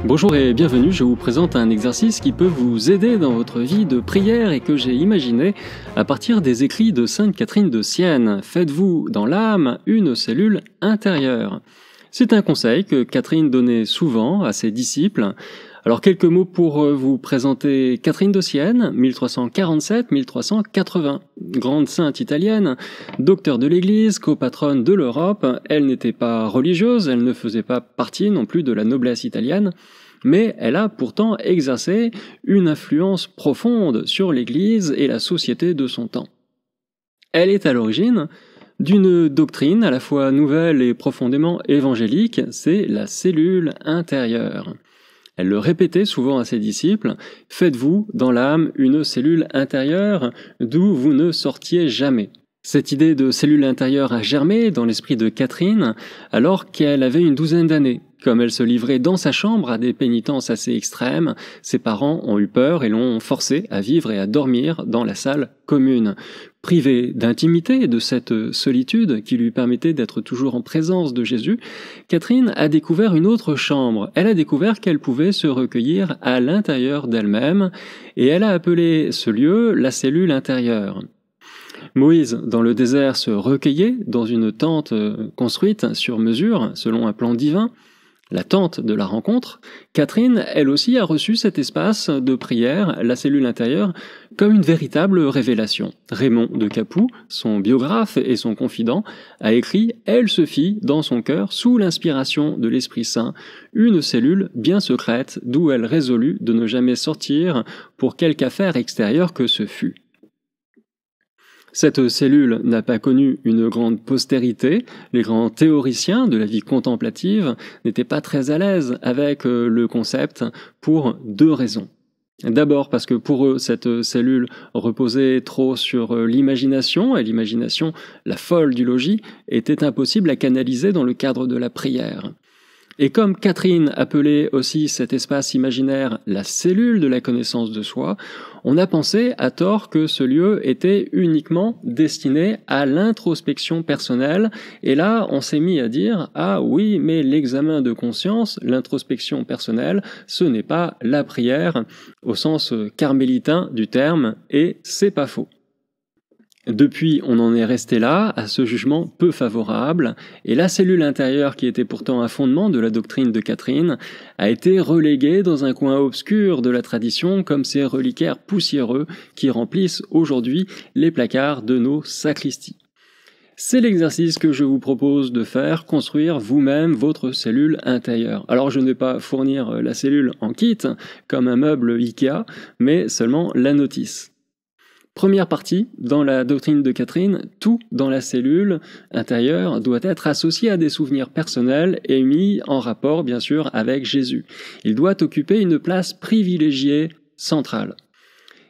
Bonjour et bienvenue, je vous présente un exercice qui peut vous aider dans votre vie de prière et que j'ai imaginé à partir des écrits de Sainte Catherine de Sienne. Faites-vous dans l'âme une cellule intérieure. C'est un conseil que Catherine donnait souvent à ses disciples. Alors quelques mots pour vous présenter Catherine de Sienne, 1347-1380. Grande sainte italienne, docteur de l'Église, copatronne de l'Europe. Elle n'était pas religieuse, elle ne faisait pas partie non plus de la noblesse italienne, mais elle a pourtant exercé une influence profonde sur l'Église et la société de son temps. Elle est à l'origine d'une doctrine à la fois nouvelle et profondément évangélique, c'est la cellule intérieure. Elle le répétait souvent à ses disciples, « Faites-vous dans l'âme une cellule intérieure d'où vous ne sortiez jamais ». Cette idée de cellule intérieure a germé dans l'esprit de Catherine alors qu'elle avait une douzaine d'années. Comme elle se livrait dans sa chambre à des pénitences assez extrêmes, ses parents ont eu peur et l'ont forcée à vivre et à dormir dans la salle commune. Privée d'intimité et de cette solitude qui lui permettait d'être toujours en présence de Jésus, Catherine a découvert une autre chambre. Elle a découvert qu'elle pouvait se recueillir à l'intérieur d'elle-même et elle a appelé ce lieu la cellule intérieure. Moïse, dans le désert, se recueillait dans une tente construite sur mesure, selon un plan divin, la tente de la rencontre. Catherine, elle aussi, a reçu cet espace de prière, la cellule intérieure, comme une véritable révélation. Raymond de Capoue, son biographe et son confident, a écrit « Elle se fit, dans son cœur, sous l'inspiration de l'Esprit Saint, une cellule bien secrète, d'où elle résolut de ne jamais sortir pour quelque affaire extérieure que ce fût. » Cette cellule n'a pas connu une grande postérité. Les grands théoriciens de la vie contemplative n'étaient pas très à l'aise avec le concept pour deux raisons. D'abord parce que pour eux, cette cellule reposait trop sur l'imagination, et l'imagination, la folle du logis, était impossible à canaliser dans le cadre de la prière. Et comme Catherine appelait aussi cet espace imaginaire la cellule de la connaissance de soi, on a pensé à tort que ce lieu était uniquement destiné à l'introspection personnelle, et là on s'est mis à dire « Ah oui, mais l'examen de conscience, l'introspection personnelle, ce n'est pas la prière au sens carmélitain du terme, et c'est pas faux ». Depuis, on en est resté là, à ce jugement peu favorable, et la cellule intérieure, qui était pourtant un fondement de la doctrine de Catherine, a été reléguée dans un coin obscur de la tradition comme ces reliquaires poussiéreux qui remplissent aujourd'hui les placards de nos sacristies. C'est l'exercice que je vous propose de faire, construire vous-même votre cellule intérieure. Alors je ne vais pas fournir la cellule en kit, comme un meuble Ikea, mais seulement la notice. Première partie, dans la doctrine de Catherine, tout dans la cellule intérieure doit être associé à des souvenirs personnels et mis en rapport, bien sûr, avec Jésus. Il doit occuper une place privilégiée, centrale.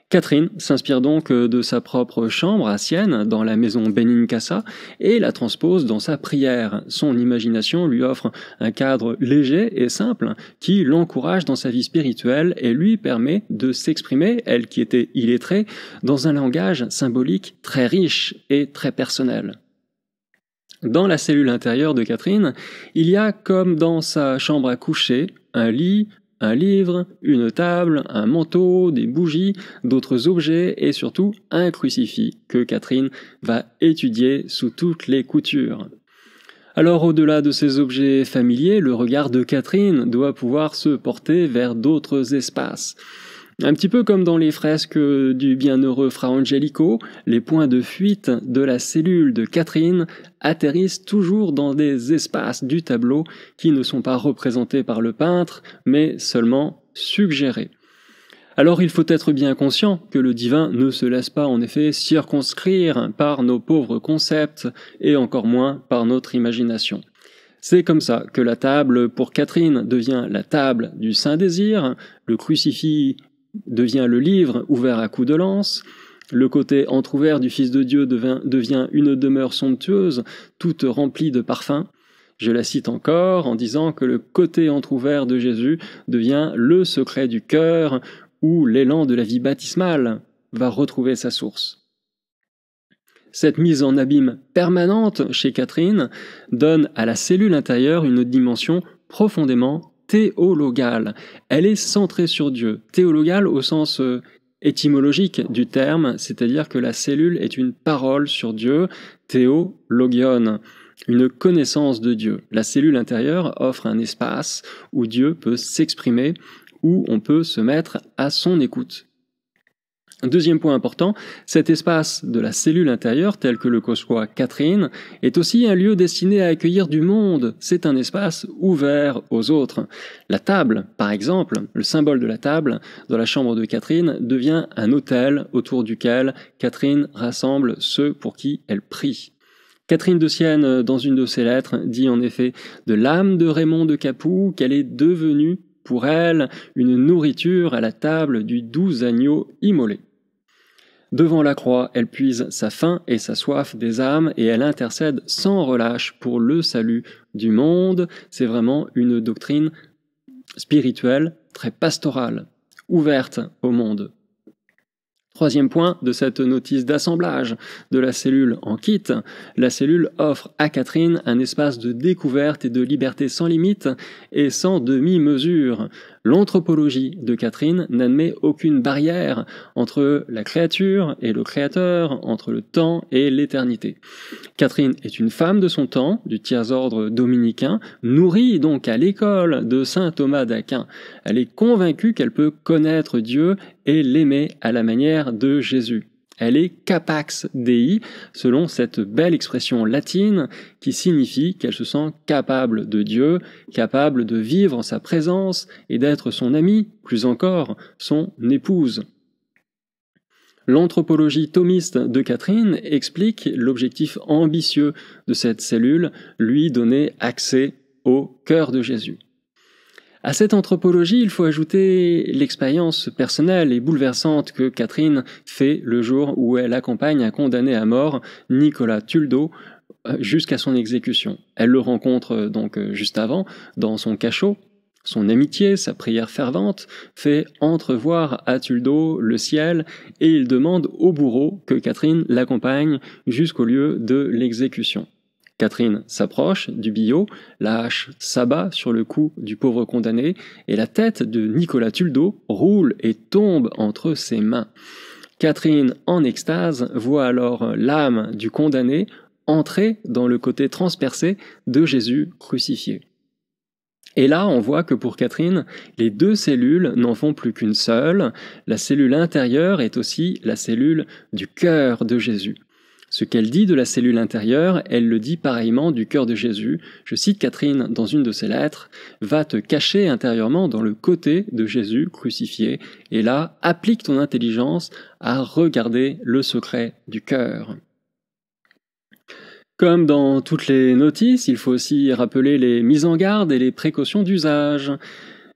Catherine s'inspire donc de sa propre chambre à Sienne, dans la maison Benincasa, et la transpose dans sa prière. Son imagination lui offre un cadre léger et simple qui l'encourage dans sa vie spirituelle et lui permet de s'exprimer, elle qui était illettrée, dans un langage symbolique très riche et très personnel. Dans la cellule intérieure de Catherine, il y a, comme dans sa chambre à coucher, un lit, un livre, une table, un manteau, des bougies, d'autres objets et surtout un crucifix que Catherine va étudier sous toutes les coutures. Alors au-delà de ces objets familiers, le regard de Catherine doit pouvoir se porter vers d'autres espaces. Un petit peu comme dans les fresques du bienheureux Fra Angelico, les points de fuite de la cellule de Catherine atterrissent toujours dans des espaces du tableau qui ne sont pas représentés par le peintre, mais seulement suggérés. Alors il faut être bien conscient que le divin ne se laisse pas en effet circonscrire par nos pauvres concepts et encore moins par notre imagination. C'est comme ça que la table pour Catherine devient la table du Saint-Désir, le crucifix devient le livre ouvert à coups de lance, le côté entrouvert du Fils de Dieu devient une demeure somptueuse, toute remplie de parfums. Je la cite encore en disant que le côté entrouvert de Jésus devient le secret du cœur, où l'élan de la vie baptismale va retrouver sa source. Cette mise en abîme permanente chez Catherine donne à la cellule intérieure une dimension profondément théologale. Elle est centrée sur Dieu. Théologale au sens étymologique du terme, c'est-à-dire que la cellule est une parole sur Dieu, théologion, une connaissance de Dieu. La cellule intérieure offre un espace où Dieu peut s'exprimer, où on peut se mettre à son écoute. Deuxième point important, cet espace de la cellule intérieure, tel que le conçoit Catherine, est aussi un lieu destiné à accueillir du monde. C'est un espace ouvert aux autres. La table, par exemple, le symbole de la table, dans la chambre de Catherine, devient un autel autour duquel Catherine rassemble ceux pour qui elle prie. Catherine de Sienne, dans une de ses lettres, dit en effet de l'âme de Raymond de Capoue qu'elle est devenue, pour elle, une nourriture à la table du doux agneau immolé. Devant la croix, elle puise sa faim et sa soif des âmes et elle intercède sans relâche pour le salut du monde. C'est vraiment une doctrine spirituelle très pastorale, ouverte au monde. Troisième point de cette notice d'assemblage de la cellule en kit, la cellule offre à Catherine un espace de découverte et de liberté sans limite et sans demi-mesure. L'anthropologie de Catherine n'admet aucune barrière entre la créature et le créateur, entre le temps et l'éternité. Catherine est une femme de son temps, du tiers-ordre dominicain, nourrie donc à l'école de saint Thomas d'Aquin. Elle est convaincue qu'elle peut connaître Dieu et l'aimer à la manière de Jésus. Elle est capax Dei, selon cette belle expression latine qui signifie qu'elle se sent capable de Dieu, capable de vivre en sa présence et d'être son amie, plus encore, son épouse. L'anthropologie thomiste de Catherine explique l'objectif ambitieux de cette cellule, lui donner accès au cœur de Jésus. À cette anthropologie, il faut ajouter l'expérience personnelle et bouleversante que Catherine fait le jour où elle accompagne un condamné à mort, Nicolas Tuldo, jusqu'à son exécution. Elle le rencontre donc juste avant, dans son cachot. Son amitié, sa prière fervente, fait entrevoir à Tuldo le ciel et il demande au bourreau que Catherine l'accompagne jusqu'au lieu de l'exécution. Catherine s'approche du billot, la hache s'abat sur le cou du pauvre condamné et la tête de Nicolas Tuldo roule et tombe entre ses mains. Catherine, en extase, voit alors l'âme du condamné entrer dans le côté transpercé de Jésus crucifié. Et là, on voit que pour Catherine, les deux cellules n'en font plus qu'une seule. La cellule intérieure est aussi la cellule du cœur de Jésus. Ce qu'elle dit de la cellule intérieure, elle le dit pareillement du cœur de Jésus. Je cite Catherine dans une de ses lettres, « Va te cacher intérieurement dans le côté de Jésus crucifié, et là, applique ton intelligence à regarder le secret du cœur. » Comme dans toutes les notices, il faut aussi rappeler les mises en garde et les précautions d'usage.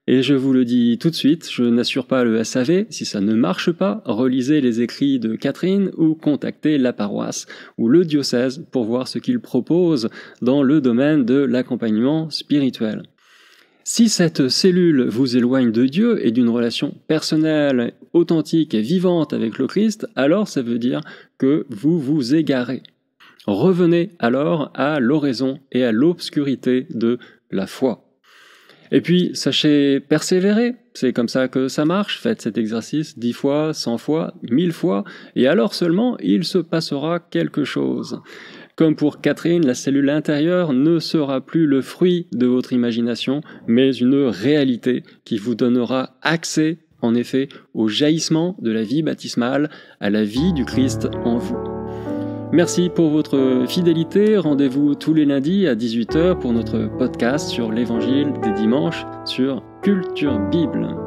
Et je vous le dis tout de suite, je n'assure pas le SAV, si ça ne marche pas, relisez les écrits de Catherine ou contactez la paroisse ou le diocèse pour voir ce qu'ils proposent dans le domaine de l'accompagnement spirituel. Si cette cellule vous éloigne de Dieu et d'une relation personnelle, authentique et vivante avec le Christ, alors ça veut dire que vous vous égarez. Revenez alors à l'oraison et à l'obscurité de la foi. Et puis, sachez persévérer, c'est comme ça que ça marche, faites cet exercice 10 fois, 100 fois, 1000 fois, et alors seulement il se passera quelque chose. Comme pour Catherine, la cellule intérieure ne sera plus le fruit de votre imagination, mais une réalité qui vous donnera accès, en effet, au jaillissement de la vie baptismale, à la vie du Christ en vous. Merci pour votre fidélité. Rendez-vous tous les lundis à 18h pour notre podcast sur l'Évangile des dimanches sur Culture Bible.